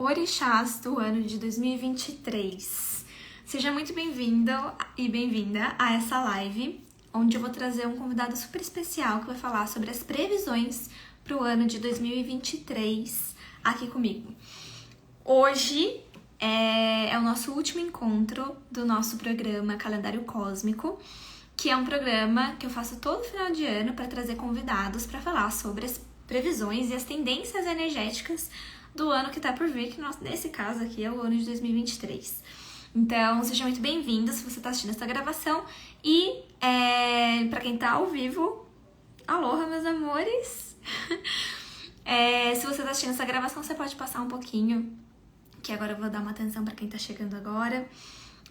Orixás do ano de 2023. Seja muito bem-vindo e bem-vinda a essa live, onde eu vou trazer um convidado super especial que vai falar sobre as previsões para o ano de 2023 aqui comigo. Hoje é o nosso último encontro do nosso programa Calendário Cósmico, que é um programa que eu faço todo final de ano para trazer convidados para falar sobre as previsões e as tendências energéticas do ano que tá por vir, que nesse caso aqui é o ano de 2023. Então, seja muito bem-vindo se você tá assistindo essa gravação. E para quem tá ao vivo, aloha, meus amores! Se você tá assistindo essa gravação, você pode passar um pouquinho, que agora eu vou dar uma atenção para quem tá chegando agora.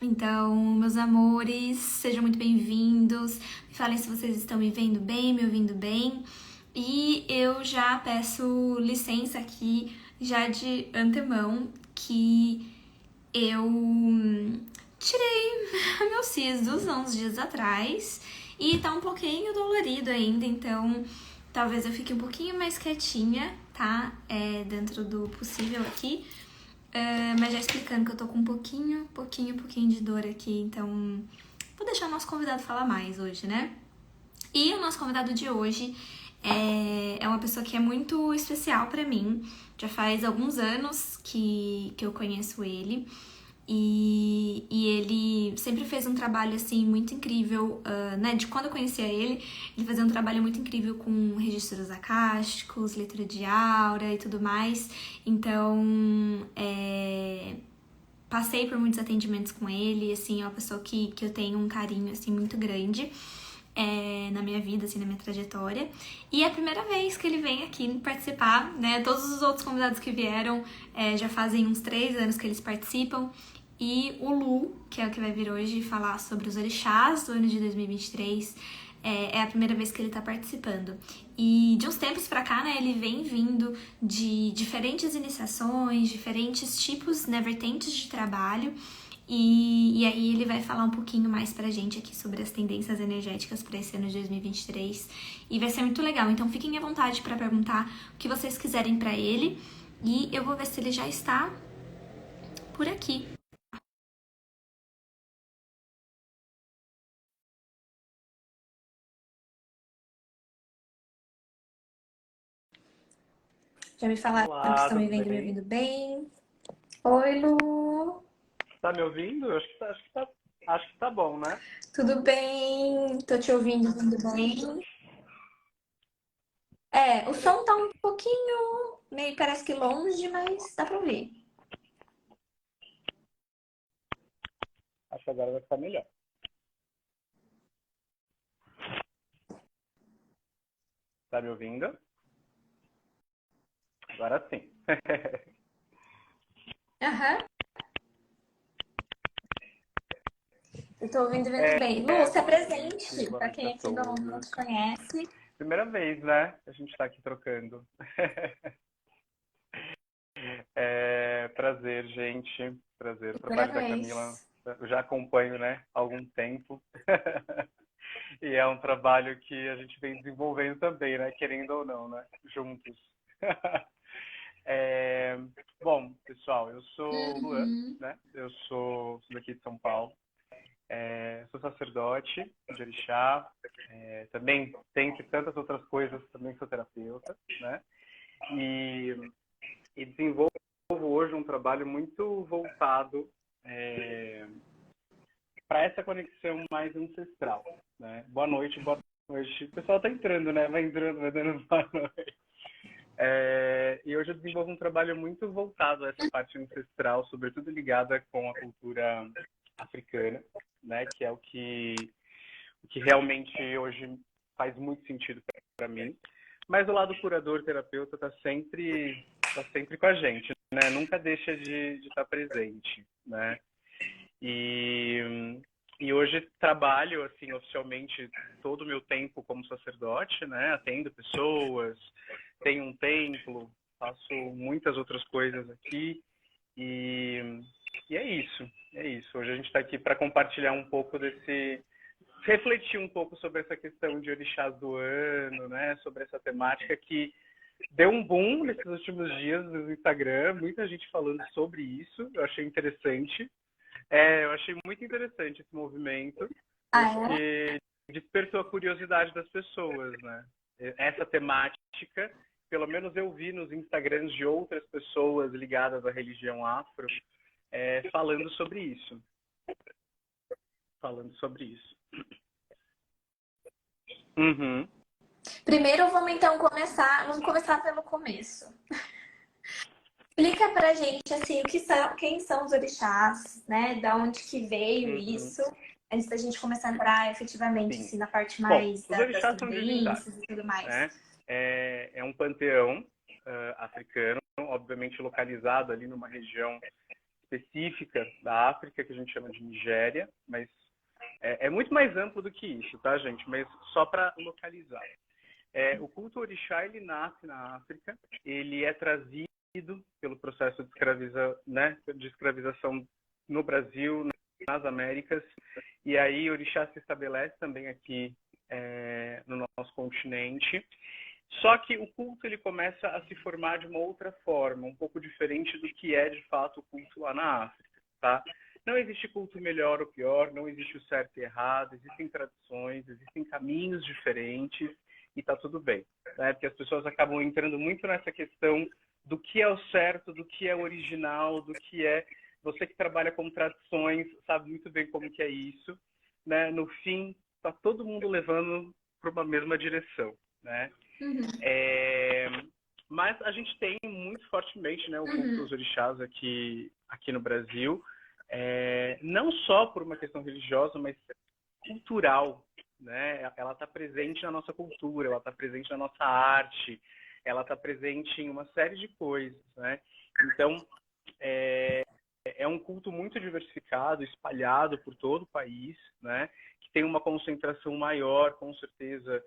Então, meus amores, sejam muito bem-vindos. Me falem se vocês estão me vendo bem, me ouvindo bem. E eu já peço licença aqui, já de antemão, que eu tirei meus sisos há uns dias atrás e tá um pouquinho dolorido ainda, então talvez eu fique um pouquinho mais quietinha, tá? Dentro do possível aqui. Mas já explicando que eu tô com um pouquinho de dor aqui, então vou deixar o nosso convidado falar mais hoje, né? E o nosso convidado de hoje é uma pessoa que é muito especial pra mim. Já faz alguns anos que eu conheço ele. E ele sempre fez um trabalho, assim, muito incrível, né? De quando eu conhecia ele fazia um trabalho muito incrível com registros acásticos, leitura de aura e tudo mais. Então, passei por muitos atendimentos com ele, assim, é uma pessoa que eu tenho um carinho, assim, muito grande na minha vida, assim, na minha trajetória. E é a primeira vez que ele vem aqui participar, né? Todos os outros convidados que vieram já fazem uns 3 anos que eles participam. E o Lu, que é o que vai vir hoje falar sobre os orixás do ano de 2023, é a primeira vez que ele tá participando. E de uns tempos pra cá, né, ele vem vindo de diferentes iniciações, diferentes tipos, né, vertentes de trabalho. E aí ele vai falar um pouquinho mais pra gente aqui sobre as tendências energéticas para esse ano de 2023. E vai ser muito legal, então fiquem à vontade para perguntar o que vocês quiserem pra ele. E eu vou ver se ele já está por aqui. Já me falaram que Olá, estão me tudo vendo e me bem? ouvindo bem. Oi, Lu! Tá me ouvindo? Acho que tá bom, né? Tudo bem? Tô te ouvindo bem. O som tá um pouquinho, meio parece que longe, mas dá pra ouvir. Acho que agora vai ficar melhor. Tá me ouvindo? Agora sim. Aham. Eu tô ouvindo e vendo bem. Lu, se Boa noite, apresente boa pra noite a quem aqui não todos. te conhece. Primeira vez, né? A gente tá aqui trocando. Prazer, gente. Prazer. O Primeira trabalho da Camila vez. eu já acompanho, né? Há algum tempo. E é um trabalho que a gente vem desenvolvendo também, né? Querendo ou não, né? Juntos. É, Bom, pessoal, eu sou o Luan, Uhum. né? Eu sou daqui de São Paulo. Sou sacerdote de orixá. Também, dentre tantas outras coisas, também sou terapeuta, né? E, e desenvolvo hoje um trabalho muito voltado para essa conexão mais ancestral, né? Boa noite, boa noite. O pessoal tá entrando, né? Vai entrando, vai dando boa noite. E hoje eu desenvolvo um trabalho muito voltado a essa parte ancestral, sobretudo ligada com a cultura africana, né? Que é o que realmente hoje faz muito sentido para mim. Mas o lado curador, terapeuta, tá sempre com a gente, né? Nunca deixa de estar presente, né? E hoje trabalho, assim, oficialmente todo o meu tempo como sacerdote, né? Atendo pessoas, tenho um templo, faço muitas outras coisas aqui e é isso, é isso. Hoje a gente está aqui para compartilhar um pouco refletir um pouco sobre essa questão de orixás do ano, né? Sobre essa temática que deu um boom nesses últimos dias no Instagram, muita gente falando sobre isso, eu achei interessante. Eu achei muito interessante esse movimento, Ah, é? porque despertou a curiosidade das pessoas, né? Essa temática, pelo menos eu vi nos Instagrams de outras pessoas ligadas à religião afro, falando sobre isso. Falando sobre isso. Uhum. Primeiro vamos começar pelo começo. Explica pra gente assim quem são os orixás, né? Da onde que veio Uhum. isso, antes da gente começar a entrar efetivamente Sim. assim, na parte Bom, mais os das orixás são divindades, crenças e tudo mais. né? É um panteão africano, obviamente localizado ali numa região específica da África, que a gente chama de Nigéria, mas é muito mais amplo do que isso, tá, gente? Mas só para localizar. O culto orixá, ele nasce na África, ele é trazido pelo processo de escravização no Brasil, nas Américas, e aí orixá se estabelece também aqui no nosso continente. Só que o culto ele começa a se formar de uma outra forma, um pouco diferente do que é de fato o culto lá na África, tá? Não existe culto melhor ou pior, não existe o certo e errado, existem tradições, existem caminhos diferentes e tá tudo bem, né? Porque as pessoas acabam entrando muito nessa questão do que é o certo, do que é o original, do que é... Você que trabalha com tradições sabe muito bem como que é isso, né? No fim, tá todo mundo levando para uma mesma direção, né? Uhum. Mas a gente tem muito fortemente, né, o culto Uhum. aos orixás aqui no Brasil, não só por uma questão religiosa, mas cultural, né? Ela está presente na nossa cultura, ela está presente na nossa arte, ela está presente em uma série de coisas, né? Então, é um culto muito diversificado, espalhado por todo o país, né? Que tem uma concentração maior, com certeza,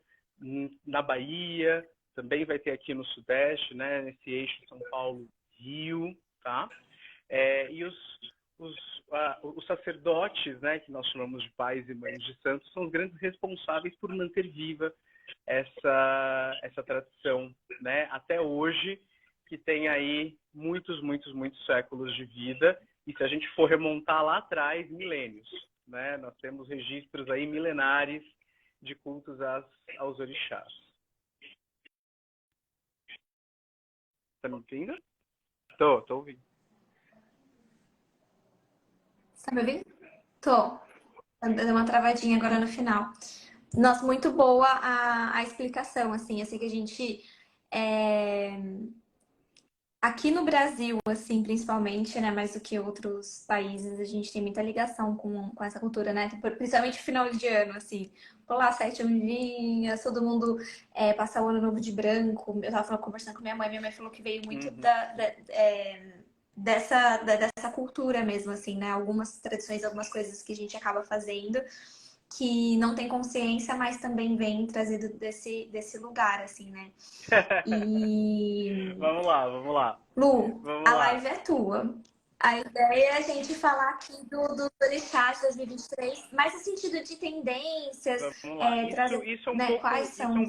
na Bahia, também vai ter aqui no Sudeste, né? Nesse eixo São Paulo-Rio, tá? E os sacerdotes, né? Que nós chamamos de pais e mães de santos, são os grandes responsáveis por manter viva essa tradição, né? Até hoje, que tem aí muitos, muitos, muitos séculos de vida. E se a gente for remontar lá atrás, milênios, né? Nós temos registros aí milenares de cultos aos orixás. Tá me ouvindo? Tô ouvindo. Tá me ouvindo? Tô. Deu uma travadinha agora no final. Nossa, muito boa a explicação, assim. Eu sei que a gente. é, Aqui no Brasil, assim, principalmente, né, mais do que outros países, a gente tem muita ligação com essa cultura, né? Principalmente final de ano, assim. Pular 7 ondinhas, todo mundo passar o ano novo de branco. Eu tava conversando com minha mãe falou que veio muito Uhum. dessa cultura mesmo, assim, né? Algumas tradições, algumas coisas que a gente acaba fazendo que não tem consciência, mas também vem trazido desse lugar, assim, né? E Vamos lá, vamos lá. Lu, Vamos a lá. live é tua. A ideia é a gente falar aqui dos orixás de 2023, mais no sentido de tendências, Vamos lá. trazer, Isso é um né,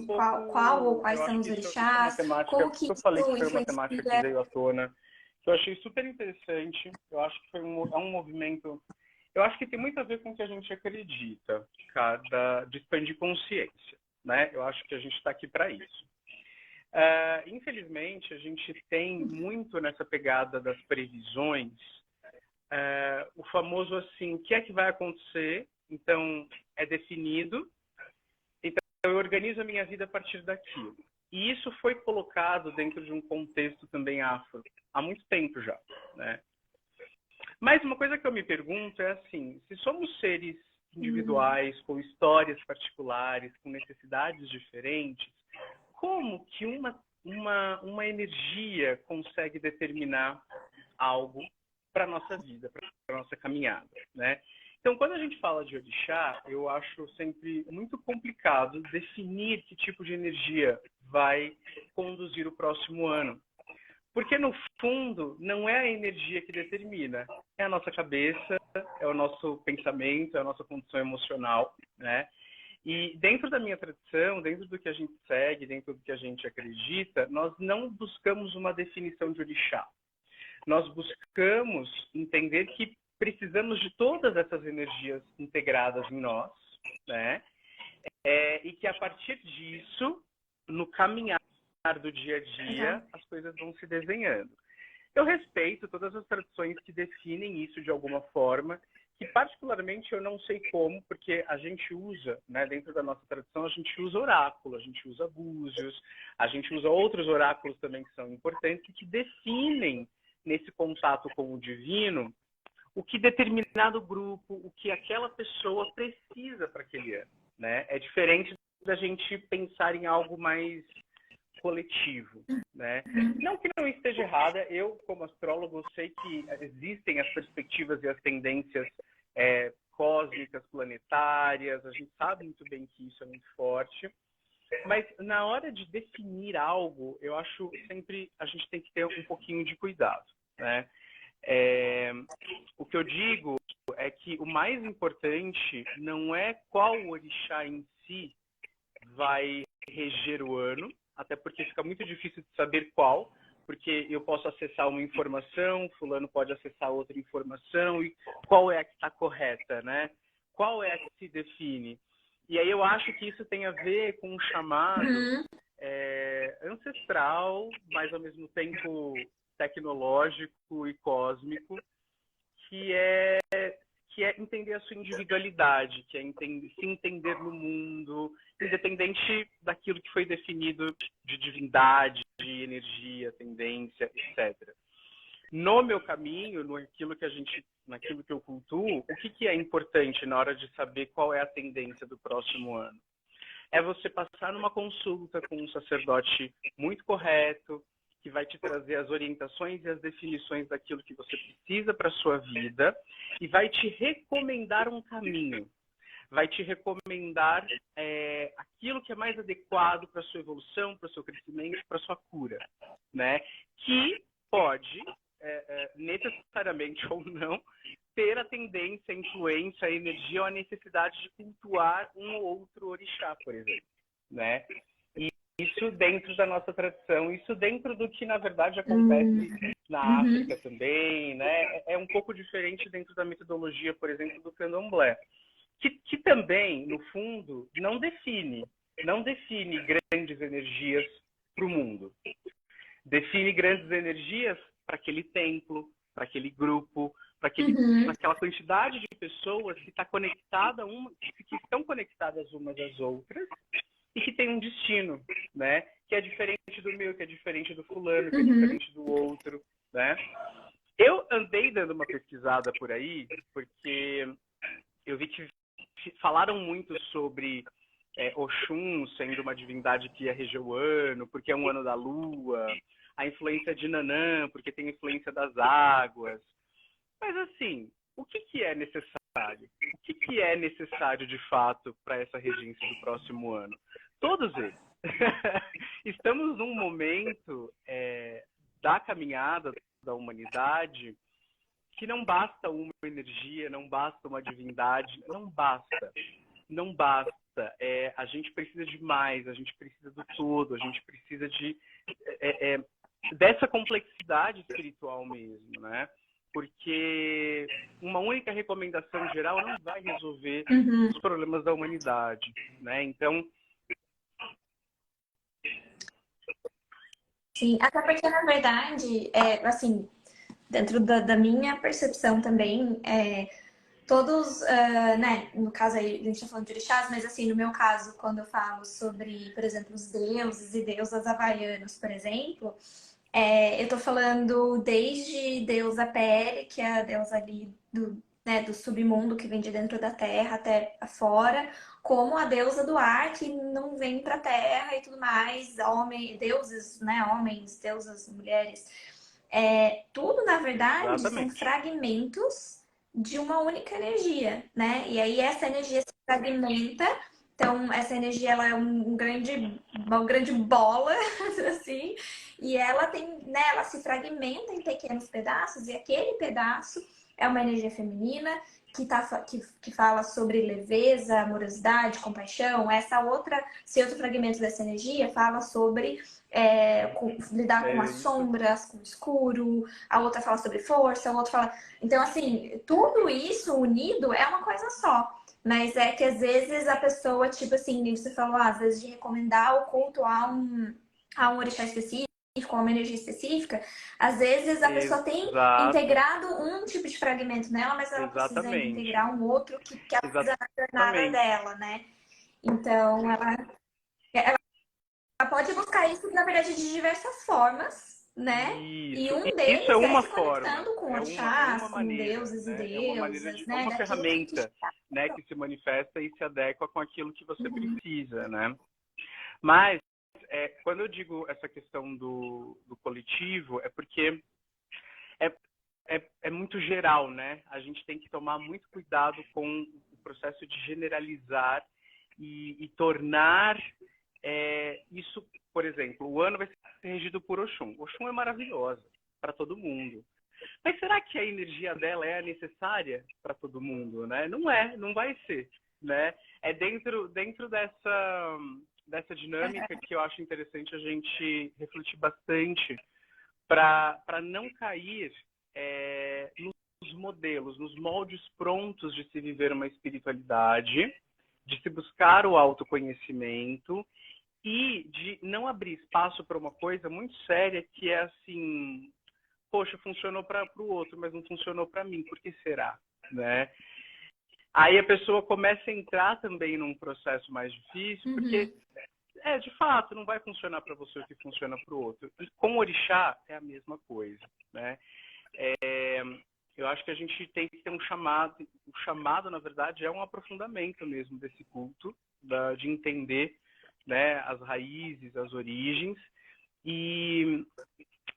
pouco, qual ou quais eu são acho os que isso é uma orixás, temática, como por que isso eu falei que isso foi uma temática que influencia. veio à tona, que eu achei super interessante. Eu acho que é um movimento, eu acho que tem muito a ver com o que a gente acredita, de expandir consciência, né? Eu acho que a gente está aqui para isso. Infelizmente, a gente tem muito nessa pegada das previsões, o famoso assim, o que é que vai acontecer? Então, é definido, então eu organizo a minha vida a partir daquilo. E isso foi colocado dentro de um contexto também afro, há muito tempo já, né? Mas uma coisa que eu me pergunto é assim, se somos seres individuais, com histórias particulares, com necessidades diferentes, como que uma energia consegue determinar algo para a nossa vida, para a nossa caminhada, né? Então, quando a gente fala de orixá, eu acho sempre muito complicado definir que tipo de energia vai conduzir o próximo ano. Porque, no fundo, não é a energia que determina, é a nossa cabeça, é o nosso pensamento, é a nossa condição emocional, né? E dentro da minha tradição, dentro do que a gente segue, dentro do que a gente acredita, nós não buscamos uma definição de orixá. Nós buscamos entender que precisamos de todas essas energias integradas em nós, né? E que a partir disso, no caminhar do dia a dia, as coisas vão se desenhando. Eu respeito todas as tradições que definem isso de alguma forma, que particularmente eu não sei como, porque a gente usa, né, dentro da nossa tradição, a gente usa oráculo, a gente usa búzios, a gente usa outros oráculos também que são importantes, que definem nesse contato com o divino o que determinado grupo, o que aquela pessoa precisa para aquele ano, né? É diferente da gente pensar em algo mais coletivo, né? Não que não esteja errada, eu como astrólogo sei que existem as perspectivas e as tendências cósmicas, planetárias, a gente sabe muito bem que isso é muito forte, mas na hora de definir algo, eu acho sempre a gente tem que ter um pouquinho de cuidado, né? O que eu digo é que o mais importante não é qual orixá em si vai reger o ano, até porque fica muito difícil de saber qual, porque eu posso acessar uma informação, fulano pode acessar outra informação, e qual é a que está correta, né? Qual é a que se define? E aí eu acho que isso tem a ver com um chamado ancestral, mas ao mesmo tempo tecnológico e cósmico, que é entender a sua individualidade, que é se entender no mundo, independente daquilo que foi definido de divindade, de energia, tendência, etc. No meu caminho, naquilo que eu cultuo, o que é importante na hora de saber qual é a tendência do próximo ano? É você passar numa consulta com um sacerdote muito correto, que vai te trazer as orientações e as definições daquilo que você precisa para a sua vida e vai te recomendar um caminho. Vai te recomendar aquilo que é mais adequado para a sua evolução, para o seu crescimento, para a sua cura, né? Que pode, necessariamente ou não, ter a tendência, a influência, a energia ou a necessidade de cultuar um ou outro orixá, por exemplo, né? Isso dentro da nossa tradição, isso dentro do que, na verdade, acontece na África também, né? É um pouco diferente dentro da metodologia, por exemplo, do candomblé, que também, no fundo, não define grandes energias para o mundo. Define grandes energias para aquele templo, para aquele grupo, para aquela quantidade de pessoas que está conectada que estão conectadas umas às outras, e que tem um destino, né? Que é diferente do meu, que é diferente do fulano, que é diferente do outro, né? Eu andei dando uma pesquisada por aí, porque eu vi que falaram muito sobre Oxum sendo uma divindade que ia reger o ano, porque é um ano da lua, a influência de Nanã, porque tem influência das águas. Mas, assim, o que é necessário? O que é necessário, de fato, para essa regência do próximo ano? Todos eles. Estamos num momento da caminhada da humanidade que não basta uma energia, não basta uma divindade, não basta. Não basta. A gente precisa de mais, a gente precisa do todo, a gente precisa dessa complexidade espiritual mesmo, né? Porque uma única recomendação geral não vai resolver os problemas da humanidade, né? Então, sim, até porque, na verdade, assim, dentro da minha percepção também, todos, né, no caso aí, a gente tá falando de orixás, mas assim, no meu caso, quando eu falo sobre, por exemplo, os deuses e deusas havaianos, por exemplo, eu tô falando desde deusa Pele, que é a deusa ali do submundo, que vem de dentro da terra até fora, como a deusa do ar, que não vem pra terra e tudo mais, deuses, né, homens, deusas, mulheres. Tudo, na verdade, são exatamente. fragmentos de uma única energia, né? E aí essa energia se fragmenta, então essa energia ela é uma grande bola, assim, e ela tem, né, ela se fragmenta em pequenos pedaços, e aquele pedaço é uma energia feminina que fala sobre leveza, amorosidade, compaixão. Esse outro fragmento dessa energia fala sobre lidar com as sombras, com o escuro. A outra fala sobre força, a outra fala... Então, assim, tudo isso unido é uma coisa só. Mas é que às vezes a pessoa, tipo assim, você falou, às vezes de recomendar o culto a um orixá específico, com uma energia específica, às vezes a pessoa tem integrado um tipo de fragmento nela, mas ela precisa integrar um outro que ela precisa na jornada dela, né? Então, ela pode buscar isso, na verdade, de diversas formas, né? E um deles isso é uma se forma, conectando com orixás, com deuses e deusas, né? É uma ferramenta, né, que se manifesta e se adequa com aquilo que você precisa, né? Mas quando eu digo essa questão do coletivo, é porque é muito geral, né? A gente tem que tomar muito cuidado com o processo de generalizar e tornar isso, por exemplo, o ano vai ser regido por Oxum. Oxum é maravilhosa para todo mundo. Mas será que a energia dela é a necessária para todo mundo, né? Não é, não vai ser, né? É dentro dessa dinâmica que eu acho interessante a gente refletir bastante para não cair nos modelos, nos moldes prontos de se viver uma espiritualidade, de se buscar o autoconhecimento e de não abrir espaço para uma coisa muito séria que é assim, poxa, funcionou para o outro, mas não funcionou para mim, por que será, né? Aí a pessoa começa a entrar também num processo mais difícil, porque de fato, não vai funcionar para você o que funciona para o outro. E com o orixá é a mesma coisa, né? Eu acho que a gente tem que ter um chamado. O chamado, na verdade, é um aprofundamento mesmo desse culto, de entender, né, as raízes, as origens. E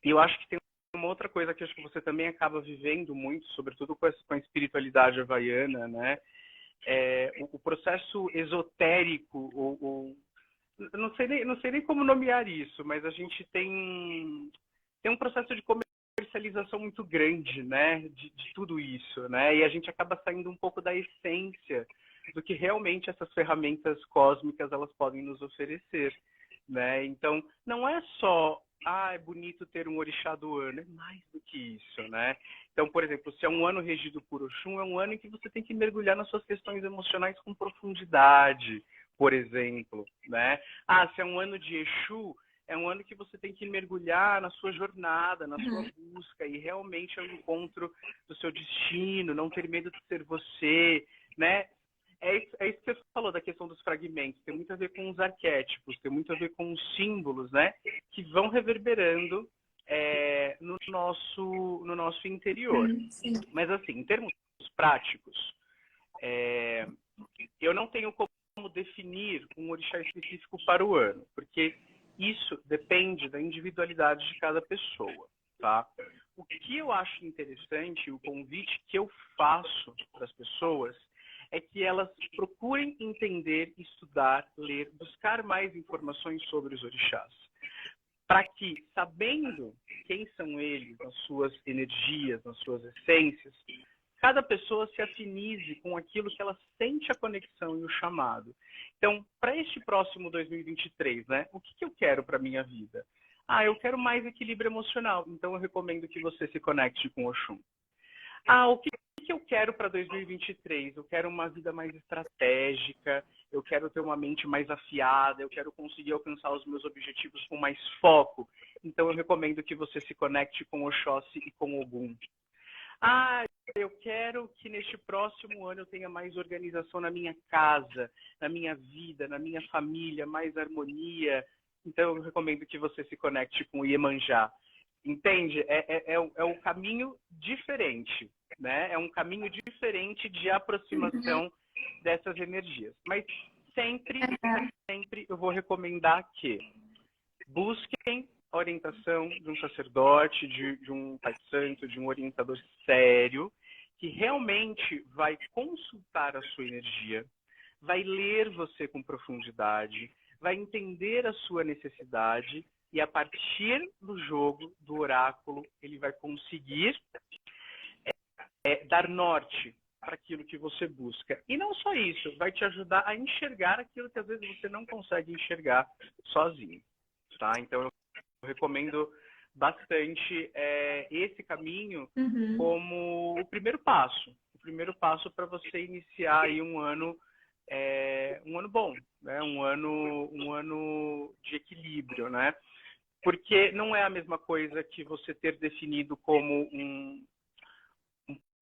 eu acho que tem uma outra coisa que acho que você também acaba vivendo muito, sobretudo com a espiritualidade havaiana, né? O processo esotérico, não sei nem como nomear isso, mas a gente tem um processo de comercialização muito grande, né, de tudo isso, né, e a gente acaba saindo um pouco da essência do que realmente essas ferramentas cósmicas elas podem nos oferecer, né. Então, não é só é bonito ter um orixá do ano, é mais do que isso, né. Então, por exemplo, se é um ano regido por Oxum, é um ano em que você tem que mergulhar nas suas questões emocionais com profundidade, por exemplo, né? Se é um ano de Exu, é um ano que você tem que mergulhar na sua jornada, na sua busca, e realmente é o encontro do seu destino, não ter medo de ser você, né? É isso que você falou da questão dos fragmentos, tem muito a ver com os arquétipos, tem muito a ver com os símbolos, né? Que vão reverberando no nosso interior. Mas assim, em termos práticos, eu não tenho como definir um orixá específico para o ano, porque isso depende da individualidade de cada pessoa, tá? O que eu acho interessante, o convite que eu faço para as pessoas é que elas procurem entender, estudar, ler, buscar mais informações sobre os orixás, para que, sabendo quem são eles, nas suas energias, nas suas essências, cada pessoa se afinize com aquilo que ela sente a conexão e o chamado. Então, para este próximo 2023, né, o que eu quero para a minha vida? Eu quero mais equilíbrio emocional, então eu recomendo que você se conecte com o Oxum. O que eu quero para 2023? Eu quero uma vida mais estratégica, eu quero ter uma mente mais afiada, eu quero conseguir alcançar os meus objetivos com mais foco. Então eu recomendo que você se conecte com Oxóssi e com Ogum. Eu quero que neste próximo ano eu tenha mais organização na minha casa, na minha vida, na minha família, mais harmonia. Então eu recomendo que você se conecte com o Iemanjá. Entende? É um caminho diferente, né? É um caminho diferente de aproximação dessas energias. Mas sempre eu vou recomendar que busquem a orientação de um sacerdote, de um pai santo, de um orientador sério, que realmente vai consultar a sua energia, vai ler você com profundidade, vai entender a sua necessidade e a partir do jogo, do oráculo, ele vai conseguir dar norte para aquilo que você busca. E não só isso, vai te ajudar a enxergar aquilo que às vezes você não consegue enxergar sozinho, tá? Então eu recomendo bastante esse caminho como o primeiro passo para você iniciar aí um ano bom, né? Um ano de equilíbrio, né? Porque não é a mesma coisa que você ter definido como um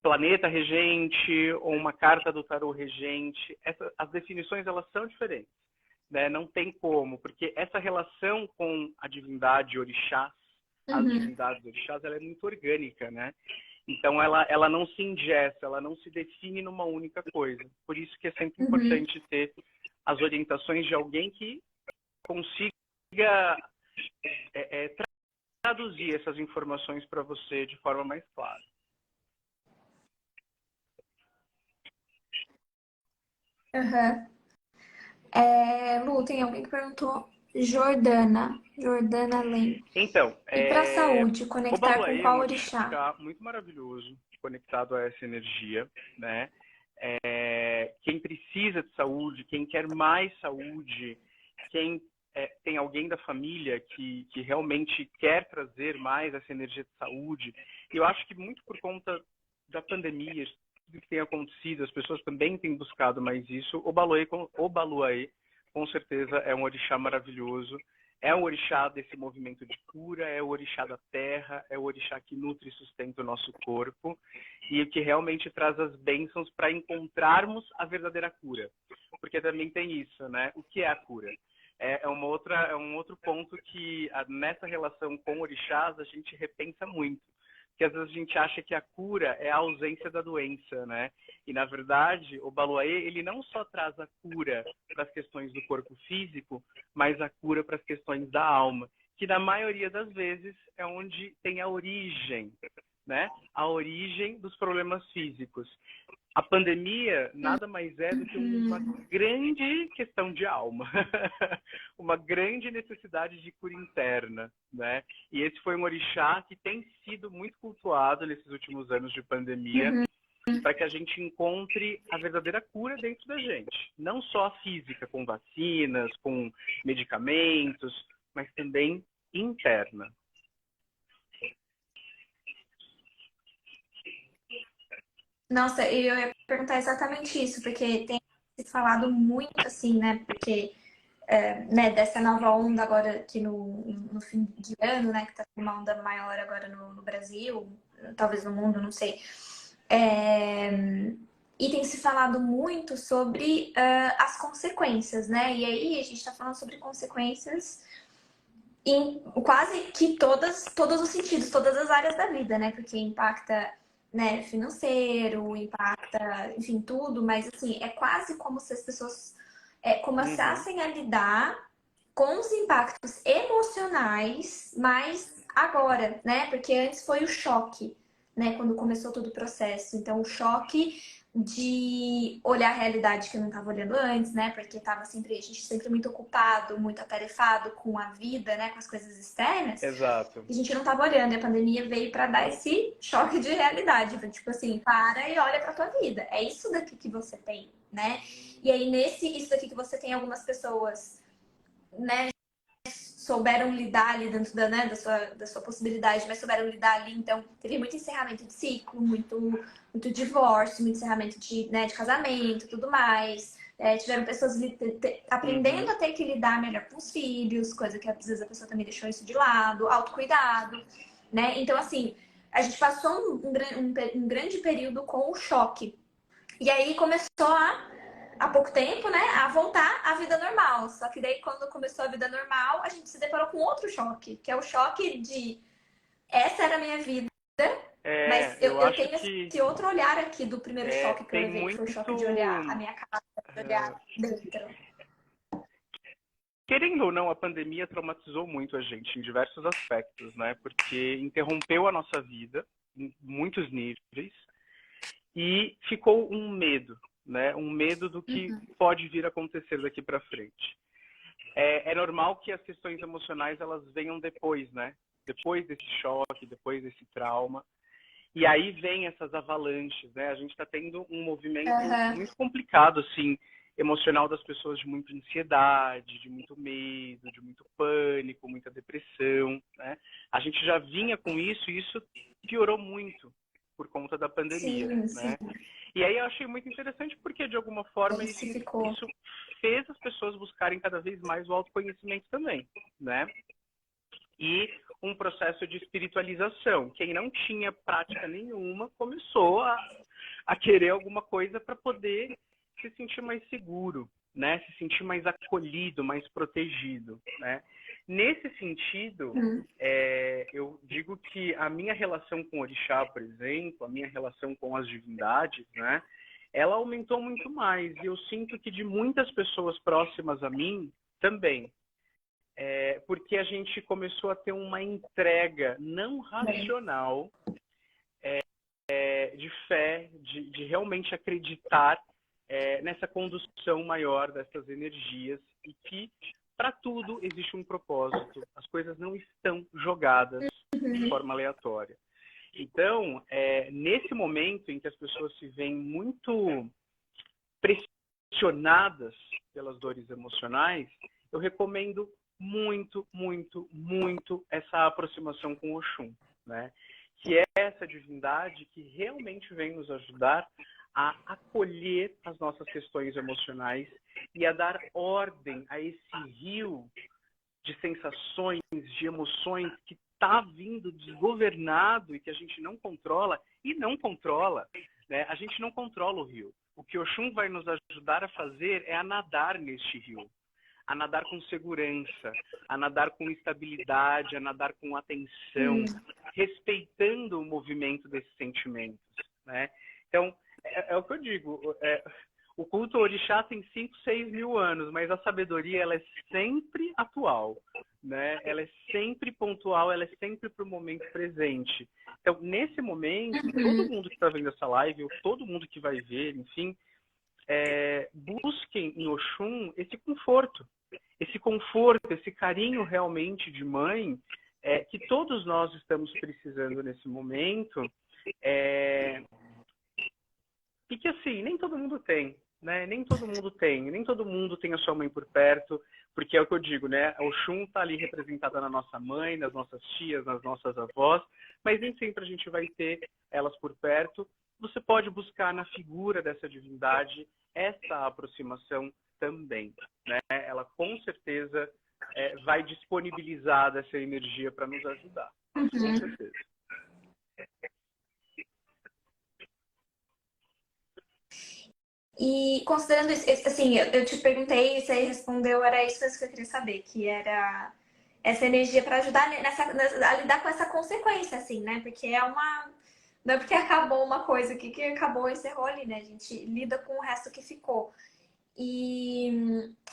planeta regente ou uma carta do tarô regente. As definições elas são diferentes, né? Não tem como, porque essa relação com a divindade orixás, as divindades orixás, ela é muito orgânica, né? Então ela não se ingessa, ela não se define numa única coisa. Por isso que é sempre importante ter as orientações de alguém que consiga traduzir essas informações para você de forma mais clara. Lu, tem alguém que perguntou Jordana Len. Então, E para a saúde, o conectar com Baluaê é qual um orixá? orixá muito maravilhoso, conectado a essa energia, né? Quem precisa de saúde, quem quer mais saúde, quem tem alguém da família que realmente quer trazer mais essa energia de saúde. E eu acho que muito por conta da pandemia, tudo que tem acontecido, as pessoas também têm buscado mais isso. O Baluaê, com certeza, é um orixá maravilhoso. É o orixá desse movimento de cura, é o orixá da terra, é o orixá que nutre e sustenta o nosso corpo e que realmente traz as bênçãos para encontrarmos a verdadeira cura. Porque também tem isso, né? O que é a cura? É um outro ponto que nessa relação com orixás a gente repensa muito. Porque às vezes a gente acha que a cura é a ausência da doença, né? E na verdade, o Baluaê, ele não só traz a cura para as questões do corpo físico, mas a cura para as questões da alma, que na maioria das vezes é onde tem a origem, né? A origem dos problemas físicos. A pandemia nada mais é do que uma grande questão de alma, uma grande necessidade de cura interna, né? E esse foi um orixá que tem sido muito cultuado nesses últimos anos de pandemia, para que a gente encontre a verdadeira cura dentro da gente. Não só a física, com vacinas, com medicamentos, mas também interna. Nossa, eu ia perguntar exatamente isso, porque tem se falado muito assim, né? Porque né, dessa nova onda agora aqui no fim de ano, né? Que tá uma onda maior agora no Brasil, talvez no mundo, não sei. E tem se falado muito sobre as consequências, né? E aí a gente está falando sobre consequências em quase que todos os sentidos, todas as áreas da vida, né? Porque impacta, né, financeiro, impacta, enfim, tudo, mas assim, é quase como se as pessoas começassem a lidar com os impactos emocionais, mas agora, né? Porque antes foi o choque, né? Quando começou todo o processo. Então, o choque de olhar a realidade que eu não estava olhando antes, né? Porque a gente sempre muito ocupado, muito atarefado com a vida, né? Com as coisas externas. Exato. E a gente não estava olhando. E a pandemia veio para dar esse choque de realidade. Tipo assim, para e olha para tua vida. É isso daqui que você tem, né? E aí, isso daqui que você tem, algumas pessoas, né, souberam lidar ali dentro né, da sua possibilidade, mas souberam lidar ali. Então, teve muito encerramento de ciclo, muito divórcio, muito encerramento de casamento e tudo mais. Tiveram pessoas aprendendo a ter que lidar melhor com os filhos, coisa que às vezes a pessoa também deixou isso de lado, autocuidado, né? Então, assim, a gente passou um grande período com o choque. E aí começou há pouco tempo, né, a voltar à vida normal. Só que daí, quando começou a vida normal, a gente se deparou com outro choque, que é o choque de essa era a minha vida, mas eu acho tenho que esse outro olhar aqui do primeiro choque que eu tem levei, que foi o muito. choque de olhar a minha casa, de olhar dentro. Querendo ou não, a pandemia traumatizou muito a gente em diversos aspectos, né? Porque interrompeu a nossa vida em muitos níveis e ficou um medo, né? Um medo do que pode vir a acontecer daqui para frente. É normal que as questões emocionais elas venham depois, né? Depois desse choque, depois desse trauma. E aí vem essas avalanches, né? A gente está tendo um movimento Aham. muito complicado, assim, emocional das pessoas, de muita ansiedade, de muito medo, de muito pânico, muita depressão, né? A gente já vinha com isso e isso piorou muito por conta da pandemia, Sim, sim. né? E aí eu achei muito interessante porque, de alguma forma, Intensificou. isso fez as pessoas buscarem cada vez mais o autoconhecimento também, né? E um processo de espiritualização. Quem não tinha prática nenhuma começou a querer alguma coisa para poder se sentir mais seguro, né? Se sentir mais acolhido, mais protegido, né? Nesse sentido, eu digo que a minha relação com o orixá, por exemplo, a minha relação com as divindades, né? Ela aumentou muito mais. E eu sinto que de muitas pessoas próximas a mim também. Porque a gente começou a ter uma entrega não racional de fé, de realmente acreditar nessa condução maior dessas energias e que para tudo existe um propósito. As coisas não estão jogadas de forma aleatória. Então, nesse momento em que as pessoas se veem muito pressionadas pelas dores emocionais, eu recomendo muito, muito, muito essa aproximação com o Oxum, né? Que é essa divindade que realmente vem nos ajudar a acolher as nossas questões emocionais e a dar ordem a esse rio de sensações, de emoções que está vindo desgovernado e que a gente não controla e não controla, né? A gente não controla o rio. O que o Oxum vai nos ajudar a fazer é a nadar neste rio, a nadar com segurança, a nadar com estabilidade, a nadar com atenção, respeitando o movimento desses sentimentos, né? Então, é o que eu digo, o culto ao orixá tem 5, 6 mil anos, mas a sabedoria ela é sempre atual, né? Ela é sempre pontual, ela é sempre para o momento presente. Então, nesse momento, todo mundo que está vendo essa live, ou todo mundo que vai ver, enfim, busquem em Oxum esse conforto, esse carinho realmente de mãe que todos nós estamos precisando nesse momento e que, assim, nem todo mundo tem, né? Nem todo mundo tem a sua mãe por perto, porque é o que eu digo, né? A Oxum está ali representada na nossa mãe, nas nossas tias, nas nossas avós, mas nem sempre a gente vai ter elas por perto. Você pode buscar na figura dessa divindade essa aproximação também, né? Ela com certeza vai disponibilizar essa energia para nos ajudar, com certeza. E considerando isso, assim, eu te perguntei e você respondeu, era isso que eu queria saber, que era essa energia para ajudar a lidar com essa consequência, assim, né? Porque não é porque acabou uma coisa aqui que acabou e encerrou ali, né? A gente lida com o resto que ficou. E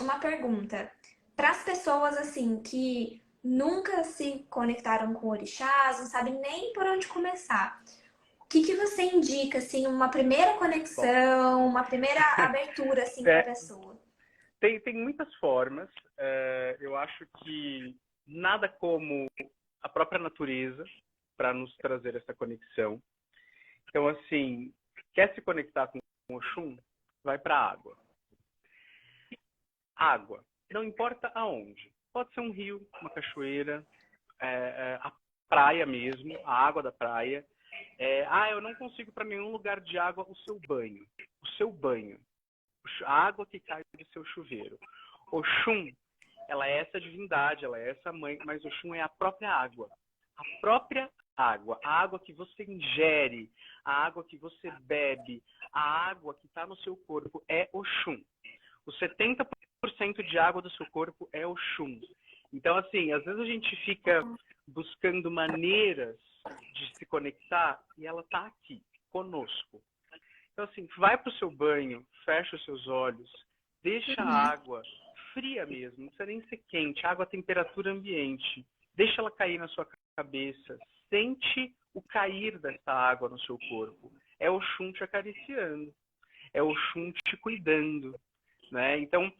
uma pergunta, para as pessoas, assim, que nunca se conectaram com orixás, não sabem nem por onde começar. O que você indica, assim, uma primeira Bom, conexão, uma primeira abertura, assim, para a pessoa? tem muitas formas. Eu acho que nada como a própria natureza para nos trazer essa conexão. Então, assim, quer se conectar com o Oxum? Vai para a água. Água, não importa aonde. Pode ser um rio, uma cachoeira, a praia mesmo, a água da praia. Eu não consigo para nenhum lugar de água o seu banho. O seu banho. A água que cai do seu chuveiro. Oxum, ela é essa divindade, ela é essa mãe, mas Oxum é a própria água. A própria água. A água que você ingere, a água que você bebe, a água que está no seu corpo é Oxum. Os 70% de água do seu corpo é Oxum. Então, assim, às vezes a gente fica buscando maneiras de se conectar e ela está aqui, conosco. Então, assim, vai para o seu banho, fecha os seus olhos, deixa a água fria mesmo, não precisa nem ser quente, água a temperatura ambiente. Deixa ela cair na sua cabeça, sente o cair dessa água no seu corpo. É o Oxum te acariciando, é o Oxum te cuidando, né? Então,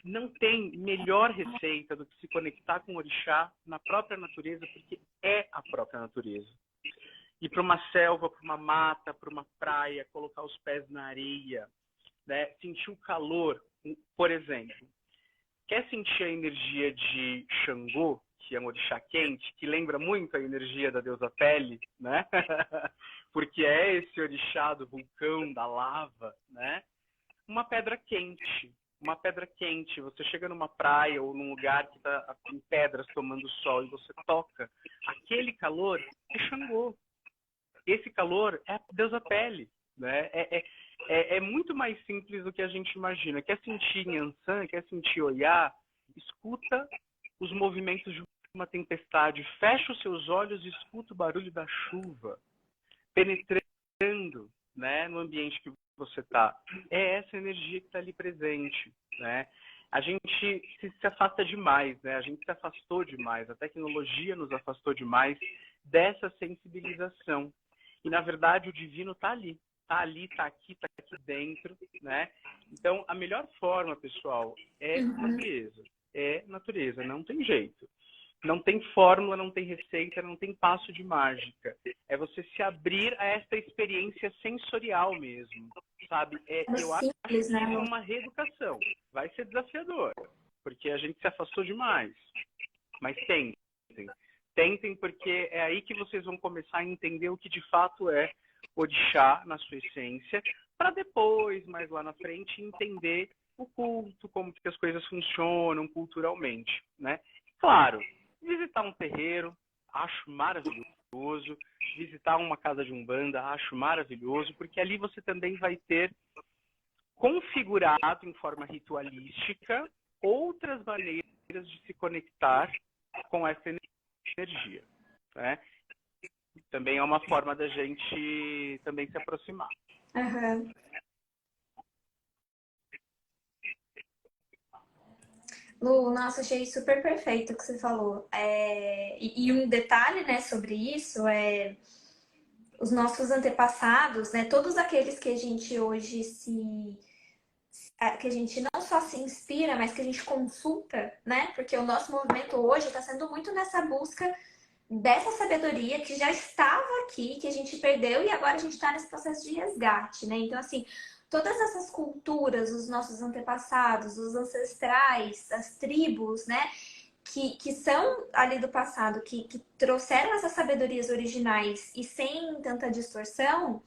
não tem melhor receita do que se conectar com o orixá na própria natureza, porque é a própria natureza. ir para uma selva, para uma mata, para uma praia, colocar os pés na areia, né? Sentir o calor, por exemplo. Quer sentir a energia de Xangô, que é um orixá quente, que lembra muito a energia da deusa Pele, né? Porque é esse orixá do vulcão, da lava, né? Uma pedra quente. Uma pedra quente. Você chega numa praia ou num lugar que está em pedras tomando sol e você toca. Aquele calor é Xangô. Esse calor é a deusa Pele, né? É muito mais simples do que a gente imagina. Quer sentir Nhansan, quer sentir Oiá, escuta os movimentos de uma tempestade, fecha os seus olhos e escuta o barulho da chuva penetrando, né, no ambiente que você está. É essa energia que está ali presente, né? A gente se afasta demais, né? A gente se afastou demais, a tecnologia nos afastou demais dessa sensibilização. E, na verdade, o divino está ali. Está aqui dentro, né? Então, a melhor forma, pessoal, é natureza. É natureza, não tem jeito. Não tem fórmula, não tem receita, não tem passo de mágica. É você se abrir a essa experiência sensorial mesmo, sabe? Eu acho que isso é uma reeducação. Vai ser desafiador, porque a gente se afastou demais. Mas tentem. Tentem, porque é aí que vocês vão começar a entender o que de fato é orixá na sua essência, para depois, mais lá na frente, entender o culto, como que as coisas funcionam culturalmente, né? Claro, visitar um terreiro, acho maravilhoso. Visitar uma casa de umbanda, acho maravilhoso, porque ali você também vai ter configurado em forma ritualística outras maneiras de se conectar com essa energia, né? Também é uma forma da gente também se aproximar. Uhum. Lu, nossa, achei super perfeito o que você falou. E um detalhe, né, sobre isso é os nossos antepassados, né, todos aqueles que a gente hoje que a gente não só se inspira, mas que a gente consulta, né? Porque o nosso movimento hoje está sendo muito nessa busca dessa sabedoria que já estava aqui, que a gente perdeu e agora a gente está nesse processo de resgate, né? Então, assim, todas essas culturas, os nossos antepassados, os ancestrais, as tribos, né? Que são ali do passado, que trouxeram essas sabedorias originais e sem tanta distorção,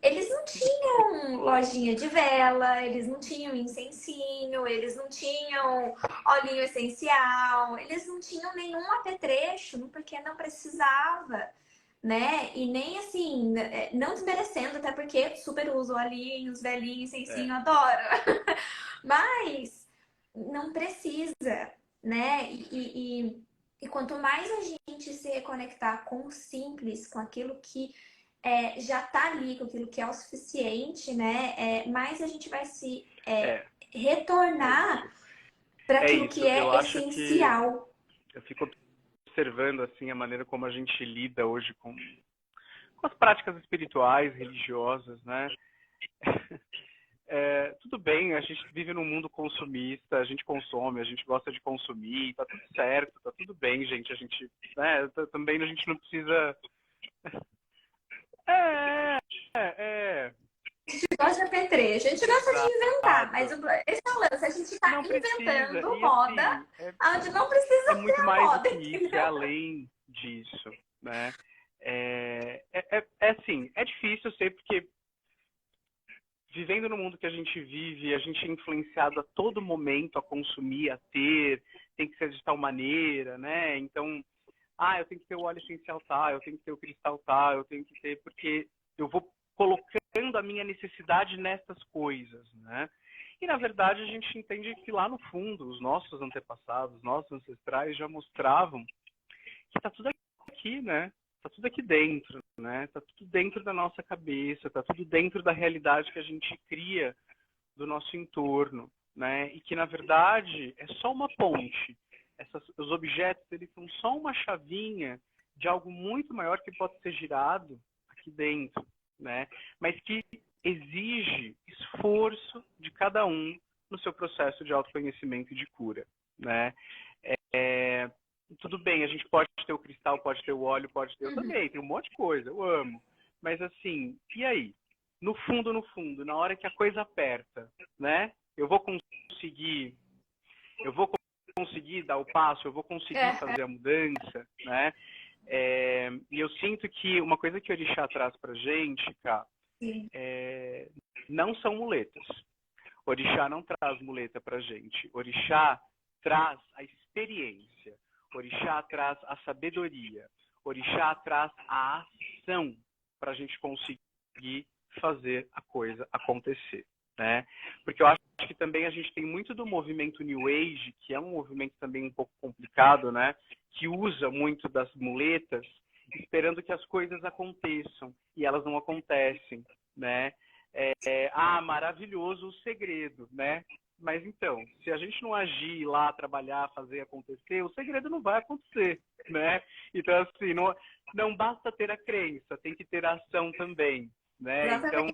eles não tinham lojinha de vela, eles não tinham incensinho, eles não tinham olhinho essencial, eles não tinham nenhum apetrecho, porque não precisava, né? E nem assim, não desmerecendo, até porque super uso olhinhos, velhinho, incensinho, adoro. Mas não precisa, né? E quanto mais a gente se reconectar com o simples, com aquilo que já está ali, com aquilo que é o suficiente, né? Mais a gente vai se retornar para aquilo que Eu é acho que essencial. eu fico observando assim a maneira como a gente lida hoje com as práticas espirituais, religiosas, né? Tudo bem, a gente vive num mundo consumista, a gente consome, a gente gosta de consumir, tá tudo certo, tá tudo bem, gente. A gente, né, também a gente não precisa. A gente gosta de apetrecho, a gente gosta de inventar, mas esse é o lance, a gente está Não precisa. inventando E moda assim, onde não precisa é ter muito a mais do moda, que isso, é entendeu? além disso, né? Assim, é difícil, eu sei, porque vivendo no mundo que a gente vive, a gente é influenciado a todo momento a consumir, a ter, tem que ser de tal maneira, né? Então, eu tenho que ter o óleo essencial tal, eu tenho que ter o cristal tal, eu tenho que ter, porque eu vou colocando a minha necessidade nessas coisas, né? E, na verdade, a gente entende que lá no fundo, os nossos antepassados, nossos ancestrais já mostravam que está tudo aqui, né? Está tudo aqui dentro, né? Está tudo dentro da nossa cabeça, está tudo dentro da realidade que a gente cria do nosso entorno, né? E que, na verdade, é só uma ponte. Os objetos, eles são só uma chavinha de algo muito maior que pode ser girado aqui dentro, né? Mas que exige esforço de cada um no seu processo de autoconhecimento e de cura, né? tudo bem, a gente pode ter o cristal, pode ter o óleo, pode ter... Eu também, tem um monte de coisa, eu amo. Mas assim, e aí? No fundo, na hora que a coisa aperta, né? Eu vou conseguir dar o passo, eu vou conseguir fazer a mudança, né? E eu sinto que uma coisa que o Orixá traz pra gente, cara, não são muletas. O Orixá não traz muleta pra gente. O Orixá traz a experiência. O Orixá traz a sabedoria. O Orixá traz a ação pra gente conseguir fazer a coisa acontecer, né? Porque eu acho que também a gente tem muito do movimento New Age, que é um movimento também um pouco complicado, né? Que usa muito das muletas, esperando que as coisas aconteçam, e elas não acontecem, né? Maravilhoso o segredo, né? Mas então, se a gente não agir lá, trabalhar, fazer acontecer, o segredo não vai acontecer, né? Então, assim, não basta ter a crença, tem que ter a ação também, né? Então,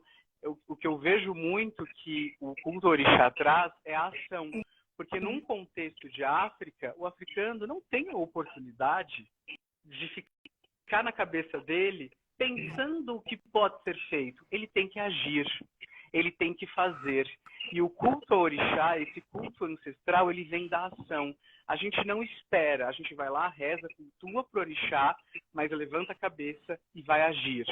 o que eu vejo muito que o culto orixá traz é a ação. Porque num contexto de África, o africano não tem a oportunidade de ficar na cabeça dele pensando o que pode ser feito. Ele tem que agir, ele tem que fazer. E o culto ao orixá, esse culto ancestral, ele vem da ação. A gente não espera, a gente vai lá, reza, cultua pro orixá, mas levanta a cabeça e vai agir,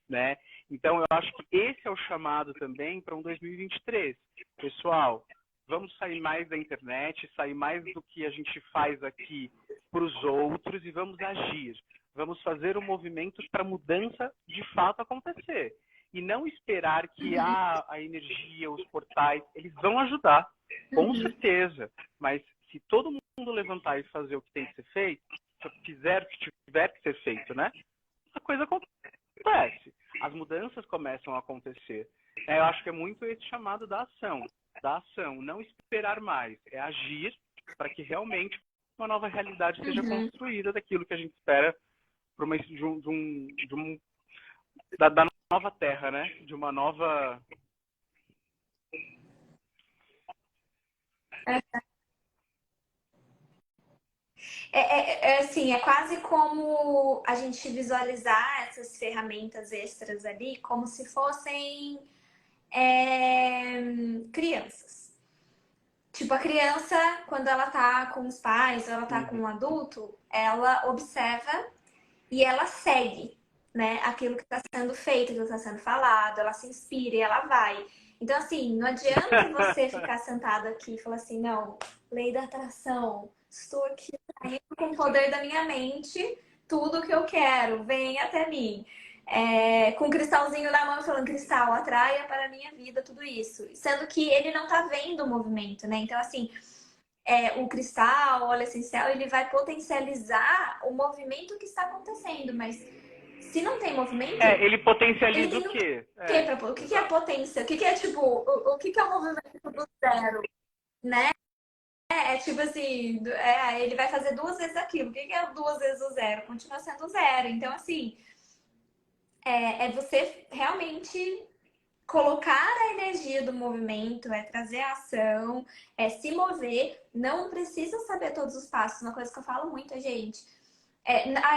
né? Então, eu acho que esse é o chamado também para um 2023. Pessoal, vamos sair mais da internet, sair mais do que a gente faz aqui para os outros e vamos agir. Vamos fazer um movimento para a mudança de fato acontecer. E não esperar que a energia, os portais, eles vão ajudar, com certeza. Mas se todo mundo levantar e fazer o que tem que ser feito, se fizer o que tiver que ser feito, né? A coisa acontece. As mudanças começam a acontecer. Eu acho que é muito esse chamado da ação. Da ação. Não esperar mais. É agir para que realmente uma nova realidade seja construída daquilo que a gente espera da nova terra, né? De uma nova... Assim, é quase como a gente visualizar essas ferramentas extras ali como se fossem crianças. Tipo, a criança, quando ela tá com os pais, ou ela tá com um adulto, ela observa e ela segue, né? Aquilo que está sendo feito, aquilo que está sendo falado, ela se inspira e ela vai. Então, assim, não adianta você ficar sentado aqui e falar assim, não, lei da atração, estou aqui saindo com o poder da minha mente, tudo que eu quero, vem até mim. Com um cristalzinho na mão falando, cristal, atraia para a minha vida tudo isso. Sendo que ele não tá vendo o movimento, né? Então, assim, o cristal, o óleo essencial, ele vai potencializar o movimento que está acontecendo, mas se não tem movimento... ele potencializa o quê? O que é a potência? O que é, tipo, o que é o movimento do zero, né? Tipo assim, ele vai fazer 2 vezes aquilo. O que é 2 vezes o zero? Continua sendo zero. Então, assim, você realmente colocar a energia do movimento, trazer a ação, se mover. Não precisa saber todos os passos. Uma coisa que eu falo muito, gente.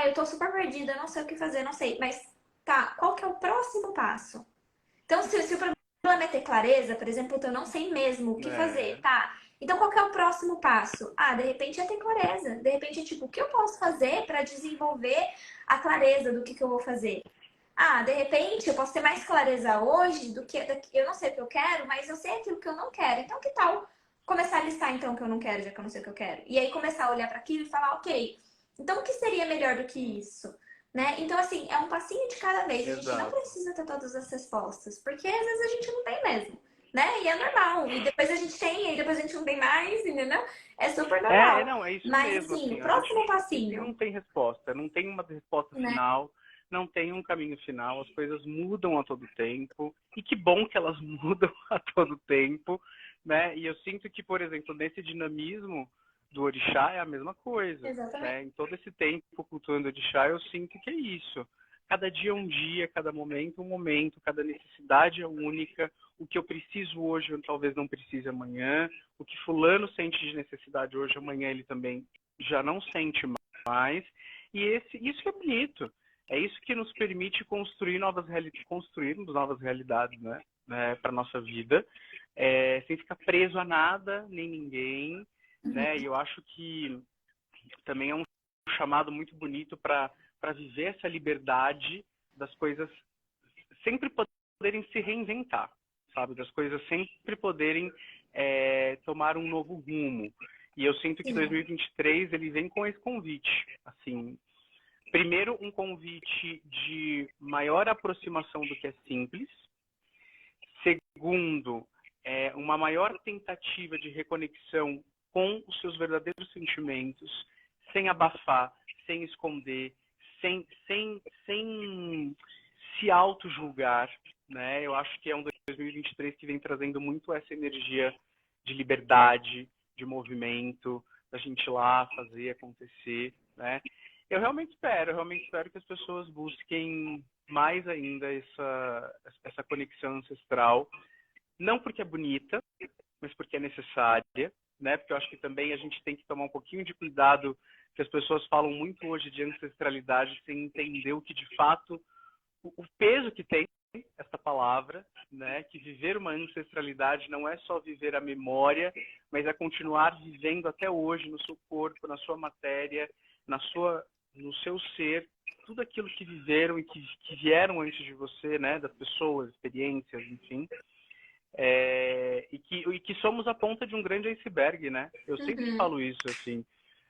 Eu tô super perdida, não sei o que fazer, não sei. Mas tá, qual que é o próximo passo? Então, se o problema é ter clareza, por exemplo, eu não sei mesmo o que fazer, tá? Então, qual que é o próximo passo? De repente é ter clareza. De repente é tipo, o que eu posso fazer para desenvolver a clareza do que eu vou fazer? De repente eu posso ter mais clareza hoje do que eu não sei o que eu quero, mas eu sei aquilo que eu não quero. Então, que tal começar a listar então o que eu não quero, já que eu não sei o que eu quero? E aí começar a olhar para aquilo e falar, ok, então o que seria melhor do que isso? Né? Então, assim, é um passinho de cada vez. A gente não precisa ter todas as respostas, porque às vezes a gente não tem mesmo, né? E é normal. E depois a gente tem, e depois a gente não tem mais, entendeu? É super normal. É isso mas, mesmo. assim, Assim, o próximo a gente passinho... não tem resposta, não tem uma resposta final, não tem um caminho final, as coisas mudam a todo tempo, e que bom que elas mudam a todo tempo, né? E eu sinto que, por exemplo, nesse dinamismo do orixá é a mesma coisa. Exatamente. Né? Em todo esse tempo cultuando o orixá, eu sinto que é isso. Cada dia é um dia, cada momento é um momento, cada necessidade é única. O que eu preciso hoje, eu talvez não precise amanhã. O que fulano sente de necessidade hoje, amanhã ele também já não sente mais. E isso que é bonito. É isso que nos permite construirmos novas realidades, né? Para nossa vida, sem ficar preso a nada, nem ninguém, né? E eu acho que também é um chamado muito bonito para viver essa liberdade das coisas sempre poderem se reinventar, sabe? Das coisas sempre poderem tomar um novo rumo. E eu sinto que 2023 ele vem com esse convite, assim. Primeiro, um convite de maior aproximação do que é simples. Segundo, uma maior tentativa de reconexão com os seus verdadeiros sentimentos, sem abafar, sem esconder, sem se auto-julgar, né? Eu acho que é um 2023 que vem trazendo muito essa energia de liberdade, de movimento, da gente ir lá fazer acontecer, né? Eu realmente espero que as pessoas busquem mais ainda essa conexão ancestral, não porque é bonita, mas porque é necessária, né? Porque eu acho que também a gente tem que tomar um pouquinho de cuidado, que as pessoas falam muito hoje de ancestralidade sem entender o que de fato, o peso que tem essa palavra, né? Que viver uma ancestralidade não é só viver a memória, mas é continuar vivendo até hoje no seu corpo, na sua matéria, no seu ser, tudo aquilo que viveram e que vieram antes de você, né? Das pessoas, experiências, enfim. E que somos a ponta de um grande iceberg, né? Eu sempre falo isso, assim.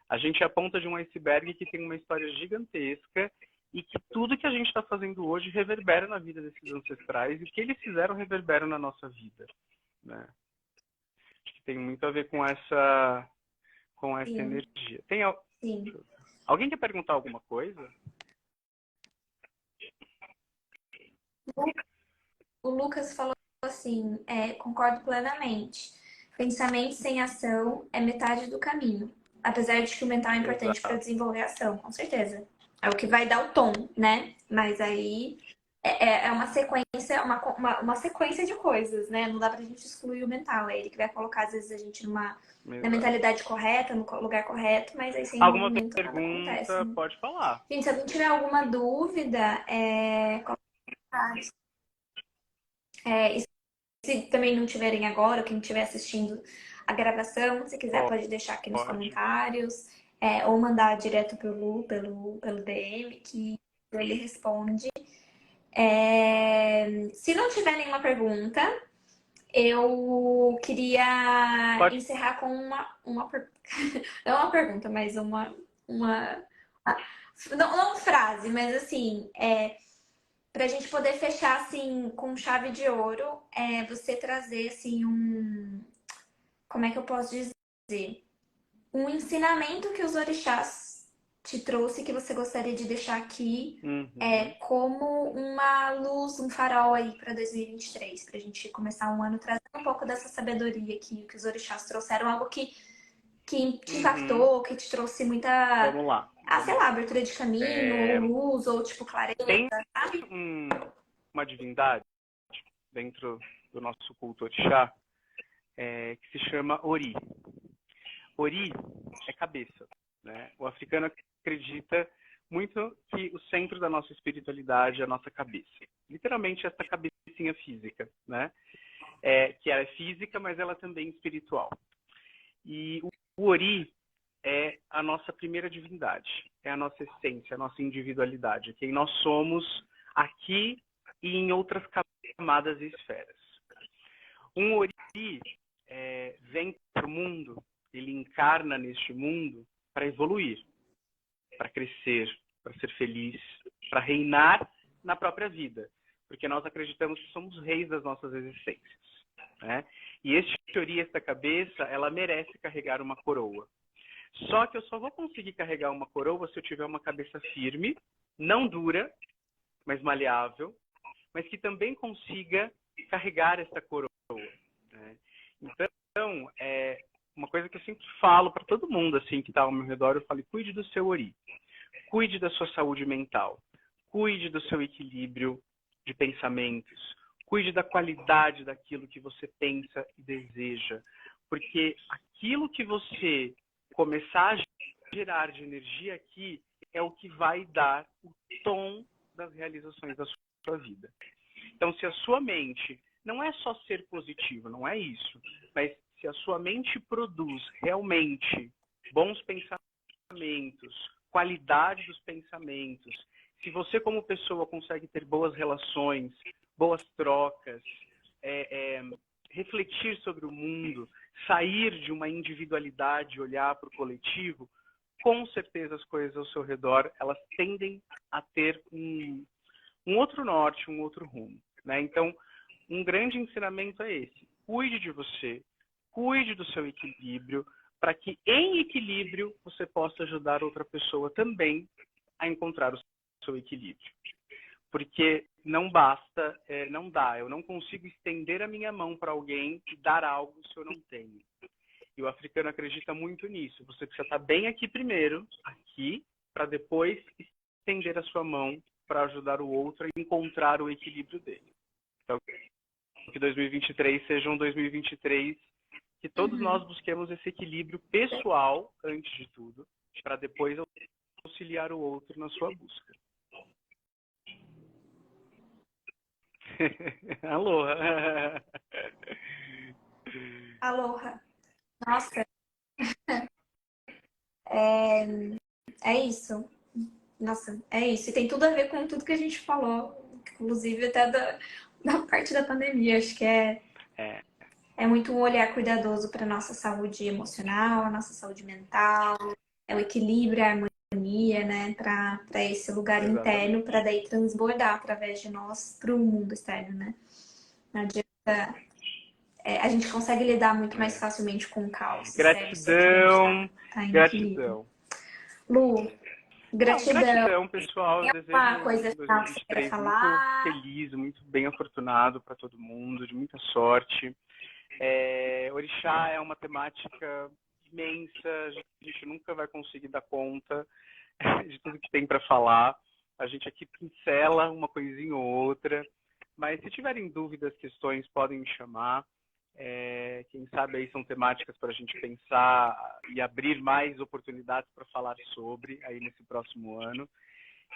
A gente é a ponta de um iceberg que tem uma história gigantesca e que tudo que a gente está fazendo hoje reverbera na vida desses ancestrais e o que eles fizeram reverbera na nossa vida, né? Acho que tem muito a ver com essa energia. Sim. Alguém quer perguntar alguma coisa? O Lucas falou assim, concordo plenamente. Pensamento sem ação é metade do caminho. Apesar de que o mental é importante para desenvolver a ação, com certeza. É o que vai dar o tom, né? Mas aí é uma sequência, uma sequência de coisas, né? Não dá pra gente excluir o mental. É ele que vai colocar, às vezes, a gente na mentalidade correta, no lugar correto, mas aí sem alguma movimento nada acontece. Pergunta, pode falar. Gente, se alguém tiver alguma dúvida, e se também não tiverem agora, ou quem estiver assistindo a gravação, se quiser pode deixar aqui nos comentários, ou mandar direto pro Lu, pelo DM, que ele responde. Se não tiver nenhuma pergunta, eu queria encerrar com uma não uma pergunta, mas não frase, mas assim, pra gente poder fechar assim com chave de ouro, você trazer assim como é que eu posso dizer? Um ensinamento que os orixás te trouxe que você gostaria de deixar aqui como uma luz, um farol aí para 2023, pra gente começar um ano trazendo um pouco dessa sabedoria aqui que os orixás trouxeram, algo que te impactou, que te trouxe muita, Vamos lá. sei lá, abertura de caminho, ou luz, ou tipo clareza, sabe? Uma divindade dentro do nosso culto orixá que se chama Ori. Ori é cabeça, né? O africano acredita muito que o centro da nossa espiritualidade é a nossa cabeça. Literalmente essa cabecinha física, né? Que ela é física, mas ela também é espiritual. E o Ori é a nossa primeira divindade, é a nossa essência, a nossa individualidade, quem nós somos aqui e em outras camadas e esferas. Um Ori vem para o mundo, ele encarna neste mundo para evoluir, para crescer, para ser feliz, para reinar na própria vida, porque nós acreditamos que somos reis das nossas existências, né? E este Ori, esta cabeça, ela merece carregar uma coroa. Só que eu só vou conseguir carregar uma coroa se eu tiver uma cabeça firme, não dura, mas maleável, mas que também consiga carregar essa coroa, né? Então, uma coisa que eu sempre falo para todo mundo assim que está ao meu redor, eu falo, cuide do seu Ori, cuide da sua saúde mental, cuide do seu equilíbrio de pensamentos, cuide da qualidade daquilo que você pensa e deseja, porque aquilo que você começar gerar de energia aqui é o que vai dar o tom das realizações da sua vida. Então, se a sua mente não é só ser positivo, não é isso, mas se a sua mente produz realmente bons pensamentos, qualidade dos pensamentos, se você como pessoa consegue ter boas relações, boas trocas, refletir sobre o mundo, sair de uma individualidade, olhar para o coletivo, com certeza as coisas ao seu redor, elas tendem a ter um outro norte, um outro rumo, né? Então, um grande ensinamento é esse. Cuide de você, cuide do seu equilíbrio, para que em equilíbrio você possa ajudar outra pessoa também a encontrar o seu equilíbrio. Porque não basta, não dá, eu não consigo estender a minha mão para alguém e dar algo se eu não tenho. E o africano acredita muito nisso. Você precisa estar bem aqui primeiro, aqui, para depois estender a sua mão para ajudar o outro a encontrar o equilíbrio dele. Então, que 2023 seja um 2023 que todos nós busquemos esse equilíbrio pessoal, antes de tudo, para depois auxiliar o outro na sua busca. Aloha! Aloha. Nossa, é, é isso. Nossa, é isso. E tem tudo a ver com tudo que a gente falou, inclusive até da parte da pandemia. Acho que é muito um olhar cuidadoso para nossa saúde emocional, a nossa saúde mental, é o equilíbrio, a harmonia, né? Para esse lugar interno, para daí transbordar através de nós para o mundo externo, né? Não adianta. A gente consegue lidar muito mais facilmente com o caos externo se a gente tá em equilíbrio. Lu, gratidão, pessoal. Eu desejo uma coisa final que você quer 2023 falar? muito feliz, muito bem afortunado para todo mundo, de muita sorte. Orixá é uma temática imensa, a gente nunca vai conseguir dar conta de tudo que tem para falar. A gente aqui pincela uma coisinha ou outra, mas se tiverem dúvidas, questões, podem me chamar. Quem sabe aí são temáticas para a gente pensar e abrir mais oportunidades para falar sobre aí nesse próximo ano.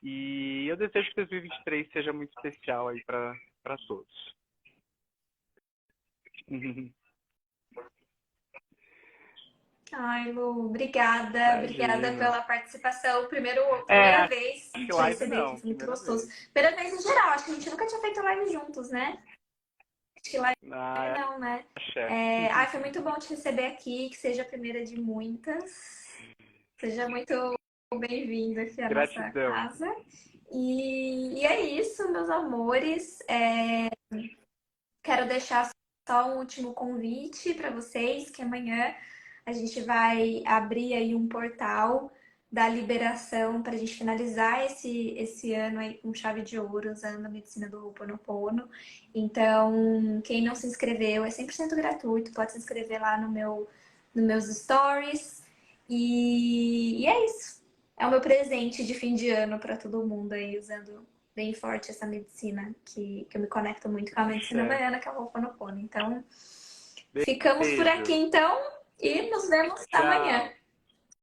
E eu desejo que 2023 seja muito especial aí para todos. Ai, Lu, obrigada. Imagina. Obrigada pela participação. Primeira vez que te live receber não, aqui, foi muito gostoso. vez. Primeira vez em geral, acho que a gente nunca tinha feito live juntos, né? Acho que live não, né? Foi muito bom te receber aqui, que seja a primeira de muitas. Seja muito bem-vindo aqui à nossa casa. E é isso, meus amores. Quero deixar só um último convite para vocês, que amanhã a gente vai abrir aí um portal da liberação para a gente finalizar esse ano aí com chave de ouro, usando a medicina do Ho'oponopono. Então, quem não se inscreveu, é 100% gratuito, pode se inscrever lá nos meus stories. E é isso. É o meu presente de fim de ano para todo mundo aí, usando bem forte essa medicina, que eu me conecto muito com a medicina baiana, que é o Ho'oponopono. Então, ficamos por aqui então e nos vemos amanhã.